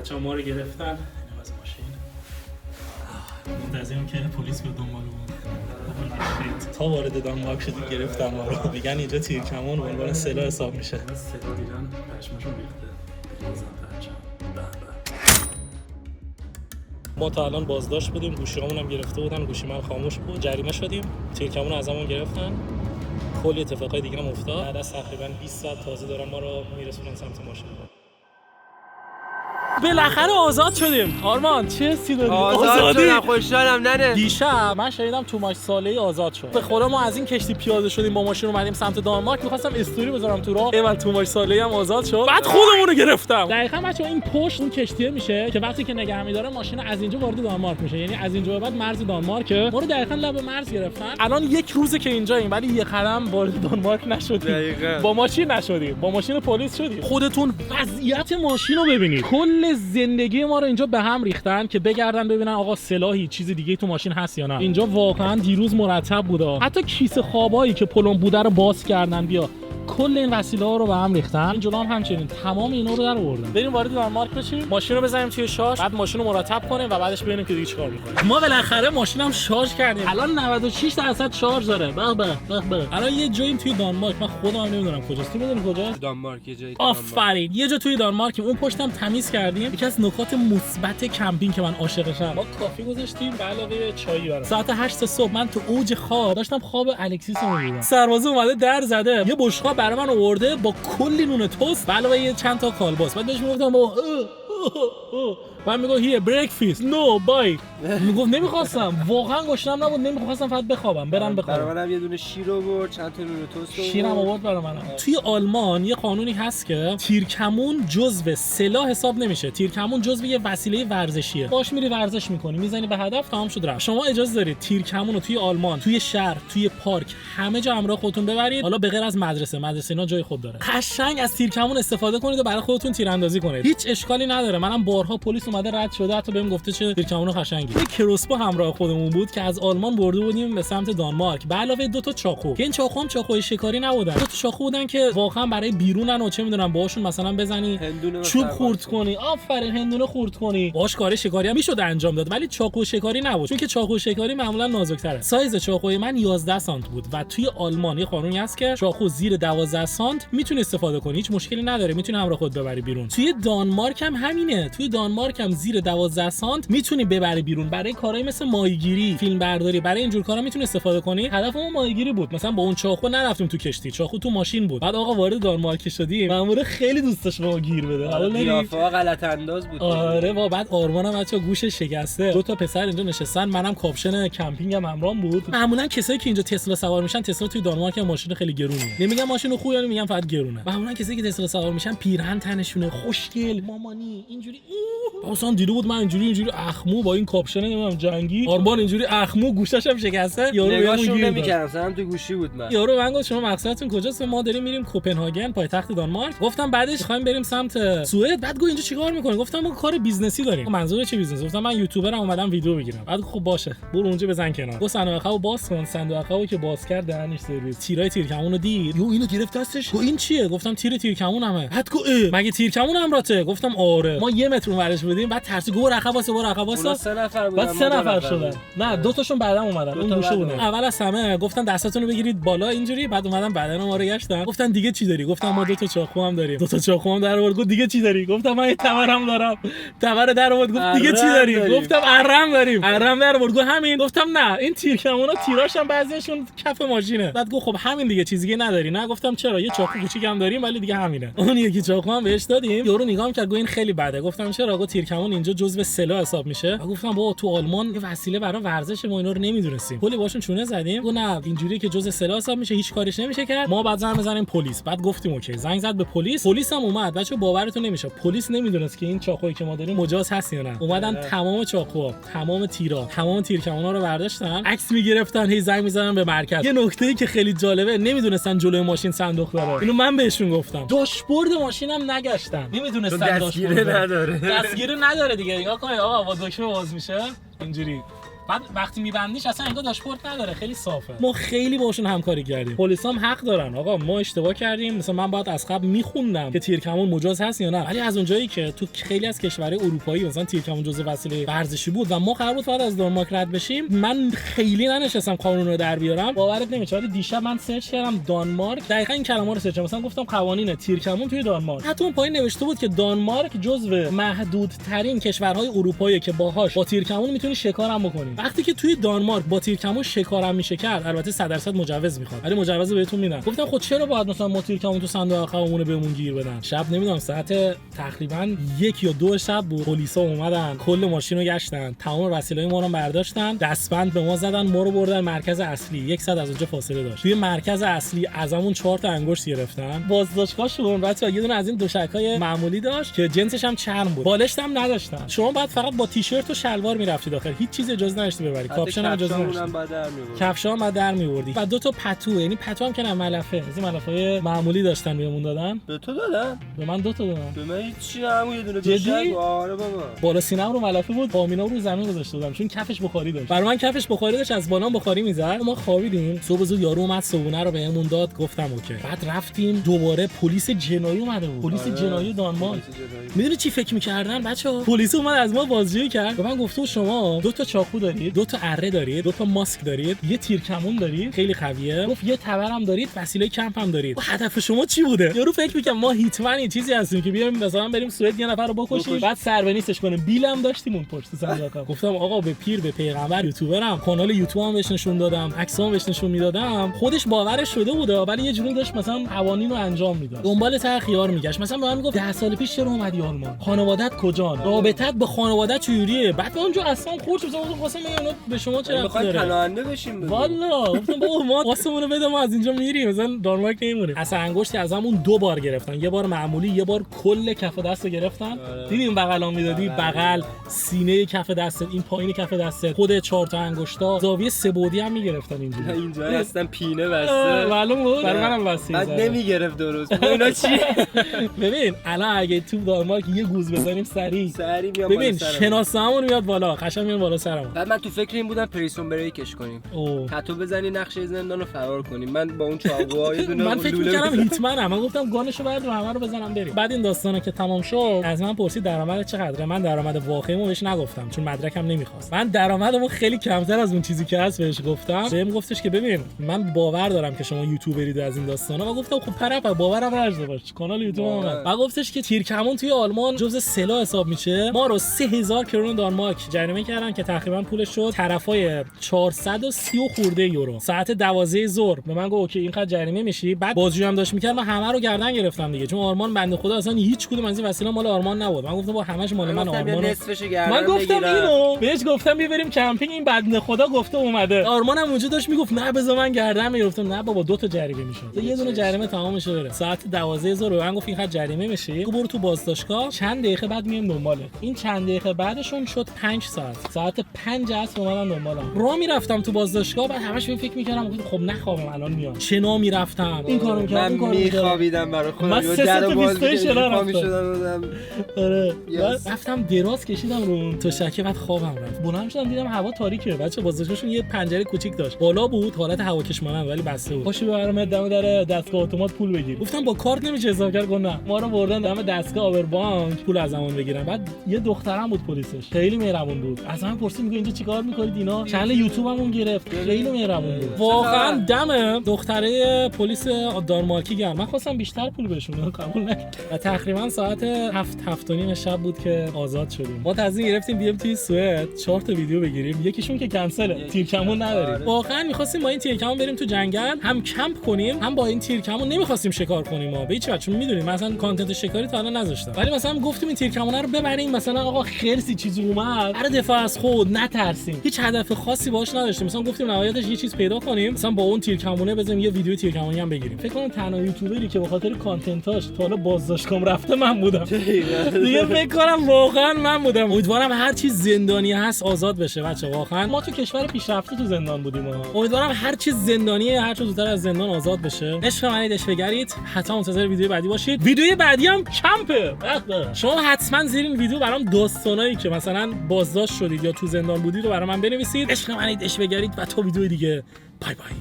بچه‌ها ما رو گرفتن از ماشین منتظریم که پلیس به دنبالمون تا وارد دانمارک شدیم گرفتن ما رو. میگن اینجا تیرکمون به عنوان سلاح حساب میشه. صدا دیدن پشمشون ریخته. ما تا الان بازداشت بودیم، گوشیامون هم گرفته بودن، گوشی من خاموش بود، جریمه شدیم، تیرکمون ازمون گرفتن. کلی اتفاقای دیگه هم افتاد. بعد از تقریبا 20 ساعت تازه دارن ما رو میرسونن سمت ماشین. بالاخره آزاد شدیم. آرمان چه حسی داری؟ آزاد شدم، خوشحالم. ننه دیشب من شنیدم توماش صالحی آزاد شد. به خدا ما از این کشتی پیاده شدیم با ماشین اومدیم سمت دانمارک، می‌خواستم استوری بذارم تو راه. ایول توماش صالحی هم آزاد شد. بعد خودمون رو گرفتم. دقیقاً بچه‌ها این پشت اون کشتیه میشه که وقتی که نگه می‌داره ماشین از اینجا وارد دانمارک میشه. یعنی از اینجا به بعد مرز دانمارک. ما رو دقیقاً لب مرز گرفتن. الان یک روزه که اینجاییم ولی یه قدم وارد دانمارک نشدیم. دقیقاً. با ماشین نشدیم، با ماشین پلیس شدیم. خودتون وضعیت ماشین رو ببینید. کل زندگی ما رو اینجا به هم ریختن که بگردن ببینن آقا سلاحی چیز دیگه تو ماشین هست یا نه. اینجا واقعا دیروز مرتب بوده. حتی کیسه خوابایی که پلم بوده رو باز کردن. بیا کل این وسیله ها رو به هم ریختن. این جلو هم همچنین تمام اینا رو در آوردن. بریم وارد دانمارک بشیم، ماشین رو بزنیم توی شارژ، بعد ماشین رو مرتب کنیم و بعدش ببینیم که دیگه چیکار می‌کنیم. ما بالاخره ماشینم شارژ کردیم. الان 96% شارژ داره. به الان یه جاییم توی دانمارک، من خودم هم نمیدونم کجاست. می‌دونی کجاست؟ دانمارک یه جایی. آفرین، یه جا توی دانمارک. اون پشتم تمیز کردیم. یکی از نکات مثبت کمپینگ که من عاشقشم، ما کافی گذاشتیم به علاوه چایی برام. ساعت 8 صبح من تو اوج خواب داشتم خواب الکسیس رو می‌دیدم. سربازه اومده در زده، یه بشقاب برای من آورده با کلی نون توست و علاوه یه چند تا کالباس. بعد بهش میگفتم من میگم هیه بریکفاست نو بای. میگفت نمیخواستم، واقعا گشنم نبود، نمیخواستم فقط بخوابم برم بخوابم. برای منم یه دونه شیر آورد، چند تا نون توست آورد. شیرم آورد برای منم. توی آلمان یه قانونی هست که تیرکمون جزو سلاح حساب نمیشه. تیرکمون جزو یه وسیله ورزشیه. باش میری ورزش میکنی، میزنی به هدف، تمام شد رفت. شما اجازه دارید تیرکمون رو توی آلمان، توی شهر، توی پارک، همه جا همراه خودتون ببرید. حالا به غیر از مدرسه اینا جای خود داره. قشنگ از تیرکمون استفاده کنید و برای خودتون تیراندازی کنید. هیچ اشکالی نداره. منم بارها پلیس اومده رد شده، حتی بهم گفته چه تیرکمون قشنگی. یه کروسبو همراه خودمون بود که از آلمان برده بودیم به سمت دانمارک. به علاوه 2 تا چاقو. که این چاقو هم چاقوی شکاری نبودن. 2 تا چاقو بودن که واقعا برای بیرونن و چه میدونم باهاشون مثلا بزنی چوب خورد کنی. آفرین، هندونه خورد کنی. باهاش کار شکاری هم میشد انجام داد، ولی چاقو شکاری نبود. چون که چاقو شکاری معمولا نازک‌تره. سایز چاقوی من 11 سانت بود و توی آلمان یه قانونی هست که چاقو زیر 12 سانت میتونی استفاده کنی، هیچ مشکلی نداره، میتونی همراه خود ببری بیرون. توی دانمارک هم همینه. توی دانمارک هم زیر 12 سانت میتونی ببری بیرون. برای کارهای مثل ماهیگیری، فیلم برداری، برای اینجور کارا میتونی استفاده کنی. هدف ما ماهیگیری بود. مثلا با اون چاقو نرفتیم تو کشتی، چاقو تو ماشین بود. بعد آقا وارد دانمارک شدیم، مأمور خیلی دوست داشت ما گیر بده. حالا قیافه غلط انداز بود. آره با بعد آرمانم بچا گوش شکسته. 2 تا پسر اینجا نشستن، منم کاپشن کمپینگم همراهم بود. معمولا کسایی که اینجا تسلا سوار میشن، تسلا توی دانمارک ماشین خیلی گرونه. نمیگم ماشین خوبه، میگم فقط گرونه. معمولا کسایی که تسلا سوار میشن پیرهن تنشونه، خوشگل، مامانی، اینجوری اصلا دیدو بود من اینجوری اخمو با این کاپشن نمیدونم جنگی، آرمان اینجوری اخمو گوشش هم شکسته. یارو نگاهشون نمیکردم، مثلا تو گوشی بود. من یارو من گفت شما مقصدتون کجاست؟ ما داریم میریم کوپنهاگن، پایتخت دانمارک. گفتم بعدش خوایم بریم سمت سوئد. بعد گفت اینجا چیکار میکنی؟ گفتم ما کار بیزنسی داریم. منظور چه بیزنس؟ گفتم من یوتیوبرم اومدم ویدیو بگیرم. بعد خب باشه برو اونجا بزن کنار. گفت صندوق عقبو باز کن. صندوق عقبو که باز کرد دهنش سرویس. تیرای تیرکمونو دید. یو اینو گرفت دستش. گفت این چیه؟ گفتم تیر تیرکمونمه. بعد گفت مگه تیرکمون همراته؟ گفتم آره. ما 1 متر اونورش بودیم. بعد ترسی گفت رقبا واسه 3 نفر بودن. بعد 3 نفر شدن. نه 2 تاشون بعدم اومدن. اون گوشه بودن. اول از همه گفتن دستاتونو بگیرید بالا اینجوری. بعد اومدن بدن ما رو گشتن. گفتن دیگه چی داری؟ گفتم ما 2 تا چاقو هم داریم. 2 تا چاقو هم در آورد. گفت دیگه چی داری؟ گفتم من تبرم دارم. تبر در آورد. گفت دیگه چی داری؟ گفتم ارم داریم. ارم در آورد. گفت همین. گفتم نه این تیرکمونا تیراش هم بعضیشون کف ماشینه. بعد گفت خب همین دیگه چیز دیگه نداری؟ نه گفتم چرا، یه چاقو کوچیکم داریم ولی دیگه همینه. اون یکی چاقو هم بهش دادیم. یارو نگام کرد گفت این خیلی بده. گفتم چرا؟ گفت تیرکمون اینجا جزو سلاح حساب میشه. گفتم بابا تو آلمان یه وسیله برای ورزش ما اینا رو نمیدونستیم. کلی باشون چونه زدیم. گفت نه اینجوریه که جزء سلاح حساب میشه، هیچ کارش نمیشه کرد. ما بعد زنگ بزنیم پلیس. بعد گفتیم اوکی. زنگ زد به پلیس. پلیس هم اومد. بچا باورتون نمیشه. پلیس نمیدونست که این چاقویی که ما داریم مجاز هست یا نه. اومدن تمام چاقوها، تمام تیرا، تمام تیرکمونا رو برداشتن. عکس میگرفتن، هی زنگ میزنن به مرکز. یه نکته‌ای که خیلی جالبه، نمیدونستن جلوی ماشین صندوق داره. اینو من بهشون گفتم. داشبورد ماشینم نگشتن. نمیدونستن دستگیره نداره. دستگیره نداره دیگه. نگاه کن آقا با دکمه باز میشه. اینجوری بعد وقتی میبندیش اصلا انگار داشبورد نداره، خیلی صافه. ما خیلی باشون همکاری کردیم. پلیسا هم حق دارن، آقا ما اشتباه کردیم، مثلا من باید از قبل میخوندم که تیرکمون مجاز هست یا نه. ولی از اونجایی که تو خیلی از کشورهای اروپایی مثلا تیرکمون جزء وسیله ورزشی بود و ما قرار بود فقط از دانمارک رد بشیم، من خیلی ننشستم قانون رو در بیارم. باورت نمیشه ولی دیشب من سرچ کردم دانمارک، دقیقاً این کلمه‌ها رو سرچ کردم. مثلا گفتم قوانین تیرکمون توی دانمارک، حتی اون پایین نوشته بود که دانمارک جزو محدودترین کشورهای اروپایی که باهاش با تیرکمون میتونی شکار هم بکنی. وقتی که توی دانمارک با تیرکمون شکار هم میشه کرد، البته 100% مجوز میخواد ولی مجوز بهتون میدن. گفتم خب چرا باید مثلا ما تیرکمون تو صندوق عقبمون بهمون گیر بدن؟ شب نمیدونم ساعت تقریبا 1 یا 2 شب بود، پلیسا اومدن کل ماشین رو گشتن، تمام وسایل ما رو برداشتن، دستبند به ما زدن، ما رو بردن مرکز اصلی. 100 از اونجا فاصله داشت. توی مرکز اصلی ازمون 4 تا انگشت گرفتن. بازداشتگاهشون بچا یه دونه از این دوشکای معمولی داشت که جنسش هم چرم بود. بالشت هم نداشتن. شما بعد فقط با تیشرت و شلوار میرفتی داخل، هیچ چیز اجازه نداشتی ببری. کاپشن هم اجازه نداشتی. کفشام بعد در میوردی. و 2 تا پتو، یعنی پتو هم که نه ملفه، از این ملفای معمولی داشتن بهمون دادن. به تو دادن؟ به من 2 تا دادن. به من هیچ همون یه دونه دوشک. آره بابا. بالا سینه‌ام رو ملفه بود، پامینام رو زمین گذاشته بودم چون کفش بخاری داشت. برای من کفش بخاری داشت، از بالا بخاری میزد. ما خوابیدیم، صبح زود یارو اومد صبحونه رو بهمون داد، گفتم اوکی. بعد رفتیم دوباره پلیس جنایی اومده بود. پلیس جنایی دانمارک. میدونی چی فکر می‌کردن بچه‌ها؟ پلیس اومد از ما بازجویی کرد. به من گفت شما 2 تا چاقو دارید، 2 تا اره دارید، 2 تا ماسک دارید، یه تیرکمون دارید، خیلی قویه. گفت یه تبر هم دارید، وسیله کمپ هم دارید. هدف شما چی بوده؟ یارو فکر می‌کنه ما هیتمن چیزی هستیم که بیایم مثلا بریم سوئد یه نفر رو بکشیم، بعد سربنیستش کنیم. بیلم داشتیم اون پشت صندوق. گفتم آقا به پیر به پیغمبر یوتیوبرم، کانال یوتیوب هم بهش نشون دادم، عکسام بهش نشون میدادم. خودش باورش شده بود ولی یه جوری داشت مثلا قوانین رو انجام میداد. دنبال ته خیار میگشت. مثلا به من میگفت 10 سال پیش چرا اومدی آلمان؟ خانواده‌ات کجان؟ رابطت با خانواده‌ت چجوریه؟ بعد اونجا اصلا خورش مثلا خواستم بگم به شما چه ربطی داره؟ پناهنده بشیم. والا گفتم بابا ما واسمون بده، ما از اینجا میریم، مثلا دانمارک نمیمونیم. اصلا انگشتی از همون 2 بار گرفتن، یه بار معمولی، یه بار کل کف دستو گرفتن. دیدیم بغلا میدادی، بغل، سینه کف دست، این پایین کف دست، خود 4 تا انگشتا، زاویه 3 بعدی هم میگرفتن اینجوری. اینجا اصلا پینه بسته. معلوم بود برای منم واسه بعد نمیگرفت درست. اینا چی؟ ببین الان اگه تو دانمارک یه گوز بزنیم سری میام ببین شناسامون میاد بالا، قشنگ میاد بالا سرمون. بعد من تو فکر این بودم پریسون بریکش کنیم، تتو بزنی نقشه زندان رو فرار کنیم. من با اون چاقوها یه دونه من فکر می‌کردم هیتمنم، من گفتم گانشو بعد رو همه رو بزنم بریم. بعد این داستانا که تمام شد از من پرسید درآمد چقدره. من درآمد واقعیمو بهش نگفتم چون مدرکم نمیخواست. من درآمدمو خیلی کمتر از اون چیزی که هست بهش گفتم. بهم گفتش که ببین من باور دارم که شما یوتیوبرید از این داستانا. من گفتم خب پرپ باورم نرسیده باش، کانال یوتیوب اومد. بعد گفتش که تیرکمون توی آلمان جزء سلاح حساب میشه. ما رو 3000 کرون دانمارک جریمه کردن که تقریبا پولش شد طرفای 430 خورده یورو. ساعت 12 ظهر به من گفت اوکی اینقدر جریمه میشی. بعد بازجویی هم داشت میکرد، من همه رو گردن گرفتم دیگه چون آلمان بنده خدا اصلا هیچ کدوم از این وسیله مال آلمان نبود. من گفتم با همش مال من آلمان. من گفتم اینو بهش گفتم میبریم کمپینگ، این بنده خدا گفته اومده. آلمان هم اونجا داشت میگفت نه بذار من گردن میگرفتم. نه بابا 2 تا جریمه میشه، یه دونه جریمه تمام میشه بره. ساعت 12 ظهر من گفت اینقدر جریمه میشه، برو تو بازداشتگاه چند دقیقه بعد میام دنبالت. این چند دقیقه بعدشون شد 5 ساعت. ساعت 5 عصر اومدن دنبالم. راه میرفتم تو بازداشتگاه، بعد همش فکر میکردم خب نخوابم الان میام. شنا میرفتم، این کارو میکردم، اون کارو میخوابیدم برای خودم. من 3 تا 20 شنا رفتم. آره رفتم دراز کشیدم رو تو شکه، بعد خوابم رفت. بلند شدم دیدم هوا تاریکه. بچه بازداشتگاهشون یه پنجره کوچیک داشت، بالا بود، حالت هواکش مانند ولی بسته بود. پاشو ببرم دم در دستگاه اتومات پول بگیر. گفتم با کارت نمیشه حساب کرد. گفتم نه. ما رو بردن دم دستگاه آبربانک پول ازمون بگیرن. بعد یه دخترم بود پلیسش، خیلی مهربون بود. از من پرسید میگه اینجا چیکار میکنید اینا؟ چنل یوتیوبمون گرفت. خیلی مهربون بود. واقعا دم دختره پلیس دانمارکی گرم. من خواستم بیشتر پول بهشون قبول نکرد. و تقریبا ساعت 7:30 شب بود که آزاد شدیم. ما تصمیم گرفتیم بیام توی سوئد 4 تا ویدیو بگیریم. یکیشون که کنسله، تیرکمون نداریم. واقعا می‌خواستیم با این تیرکمون بریم تو جنگل، هم کمپ کنیم، هم با این تیرکمون نمی‌خواستیم شکار کنیم. ما به هیچ وجه، چون می‌دونیم مثلا کانتنت شکاری تا الان نذاشتم. ولی مثلا گفتیم این تیرکمون رو ببریم، مثلا آقا خرسی چیزی اومد برای دفاع از خود نترسیم. هیچ هدف خاصی باش نداشتیم. مثلا گفتیم نهایتش یه چیز پیدا کنیم، مثلا با اون تیرکمونه بزنیم یه ویدیو تیرکمونی هم بگیریم. فکر کنم تنها یوتیوبری که به خاطر کانتنتاش تا حالا بازداشتگاه رفته من بودم. دیگه فکر کنم واقعا من بودم. امیدوارم هر چیز زندانی هست آزاد بشه بچه. واقعا ما تو کشور پیشرفته تو زندان بودیم. امیدوارم هر چیز زندانیه هر چه زودتر از زندان آزاد بشه. عشق منید، عشقگرید. حتما منتظر ویدیو بعدی باشید. ویدیو بعدی هم کمپه. شما حتما زیر این ویدیو برام داستانایی که مثلا بازداشت شدید یا تو زندان بودید بودید رو برای من بنویسید. عشق منید، عشق بگرید و تا ویدیو دیگه. بای بای.